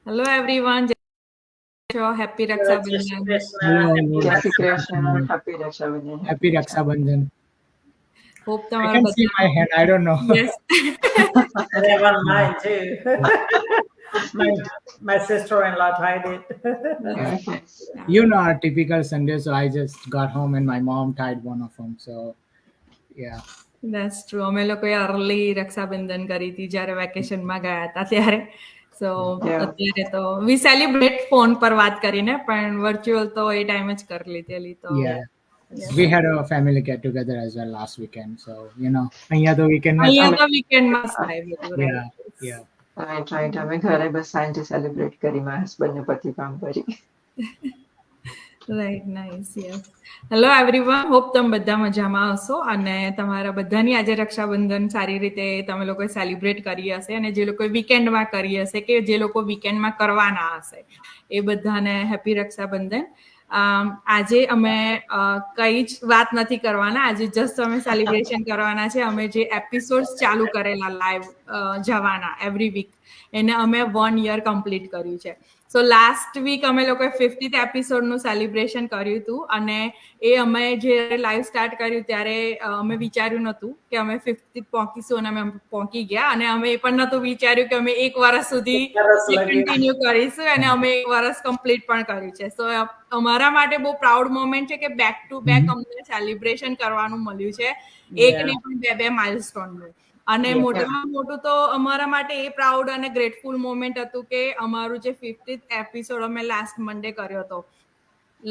Hello everyone. Happy Raksha Jai Shri Bandhan. Krishna. Jai Shri Happy Krishna. Happy Raksha Bandhan. Happy Raksha Bandhan. Hope I તમારા can see my hand. I don't know. Yes. I have one mine too. my sister-in-law tied it. Okay. You know, our typical Sunday. So I just got home and my mom tied one of them. So yeah. That's true. અમે લોકોએ early Rakshabandhan કરી હતી જ્યારે વેકેશનમાં ગયા હતા ત્યારે. સો અત્યારે તો વી સેલિબ્રેટ ફોન પર વાત કરીને પણ વર્ચ્યુઅલ તો એ ટાઈમ જ કરી લીધેલી તો Yeah. We had a family get together as well last weekend. So, you know, અહીંયા તો weekend માં અહીંયા તો વીકેન્ડમાં જ થાય બધું, Yeah. right? Yeah. Right. અમે ઘરે બસ સાંજે સેલિબ્રેટ કરી મારા હસબન્ડને પતિ કામ કરી. Right, nice, yes. Hello everyone, hope તમે બધા મજામાં હશો અને તમારા બધાની આજે રક્ષાબંધન સારી રીતે તમે લોકોએ સેલિબ્રેટ કરી હશે અને જે લોકોએ વીકેન્ડમાં કરી હશે કે જે લોકો વીકેન્ડમાં કરવાના હશે એ બધાને હેપી રક્ષાબંધન. આજે અમે કઈ જ વાત નથી કરવાના, આજે જસ્ટ અમે સેલિબ્રેશન કરવાના છે. અમે જે એપિસોડ્સ ચાલુ કરેલા લાઈવ જવાના એવરી વીક એને અમે 1 year કમ્પ્લીટ કર્યું છે. સો લાસ્ટ વીક અમે લોકોએ 50th એપિસોડનું સેલિબ્રેશન કર્યું હતું અને એ અમે જ્યારે લાઈવ સ્ટાર્ટ કર્યું ત્યારે અમે વિચાર્યું નહોતું કે અમે 50th પહોંચીશું અને અમે પહોંચી ગયા અને અમે એ પણ નહોતું વિચાર્યું કે અમે 1 વર્ષ સુધી કન્ટિન્યુ કરીશું અને અમે 1 વર્ષ કમ્પ્લીટ પણ કર્યું છે. સો અમારા માટે બહુ પ્રાઉડ મોમેન્ટ છે કે બેક ટુ બેક અમને સેલિબ્રેશન કરવાનું મળ્યું છે, એક નહીં પણ બે માઇલસ્ટોનનું. અને મોટામાં મોટું તો અમારા માટે એ પ્રાઉડ અને ગ્રેટફુલ મોમેન્ટ હતું કે અમારું જે 50th એપિસોડ અમે લાસ્ટ મંડે કર્યો હતો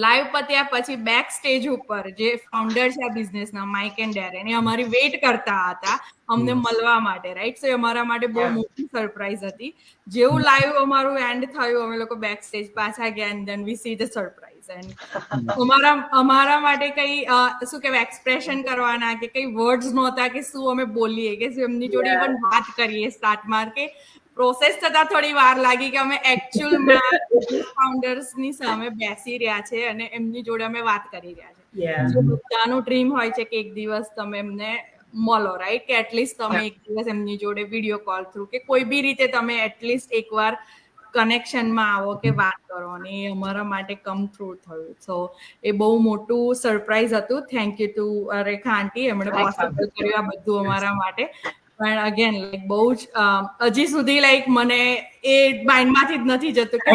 લાઈવ પત્યા પછી બેક સ્ટેજ ઉપર જે ફાઉન્ડર છે આ બિઝનેસના માઇક એન્ડ ડેરેન એ અમારી વેઇટ કરતા હતા અમને મળવા માટે, રાઈટ? સો અમારા માટે બહુ મોટી સરપ્રાઈઝ હતી. જેવું લાઈવ અમારું એન્ડ થયું અમે લોકો બેક સ્ટેજ પાછા ગયા and then we see the surprise. અમારા માટે કઈ શું કહેવાય એક્સપ્રેશન કરવાના કે કઈ વર્ડ્સ નહોતા કે શું અમે બોલીએ કે શું એમની જોડે ઇવન વાત કરીએ સ્ટાર્ટમાં કે પ્રોસેસ થતા થોડી વાર લાગી કે અમે એકચ્યુઅલમાં ફાઉન્ડર્સની સામે બેસી રહ્યા છે અને એમની જોડે અમે વાત કરી રહ્યા છે. બધાનું ડ્રીમ હોય છે કે એક દિવસ તમે એમને મળો, રાઈટ? કે એટલીસ્ટ તમે એક દિવસ એમની જોડે વિડીયો કોલ થ્રુ કે કોઈ બી રીતે તમે એટલીસ્ટ એકવાર કનેક્શનમાં આવો કે વાત કરો અને એ અમારા માટે કમ થ્રુ થયું. સો એ બહુ મોટું સરપ્રાઈઝ હતું. થેન્ક યુ ટુ રેખા આંટી, એમણે પોસિબલ કર્યું આ બધું અમારા માટે. પણ અગેન લાઈક બહુ જ હજી સુધી લાઈક મને એ માઇન્ડમાંથી જ નથી જતું કે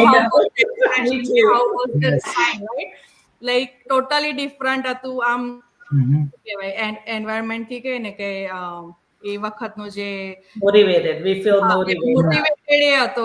લાઈક ટોટલી ડિફરન્ટ હતું. આમ કહેવાય એન્વાયરમેન્ટથી કહે ને કે એ વખતનો જે મોટિવેટેડ એ હતો.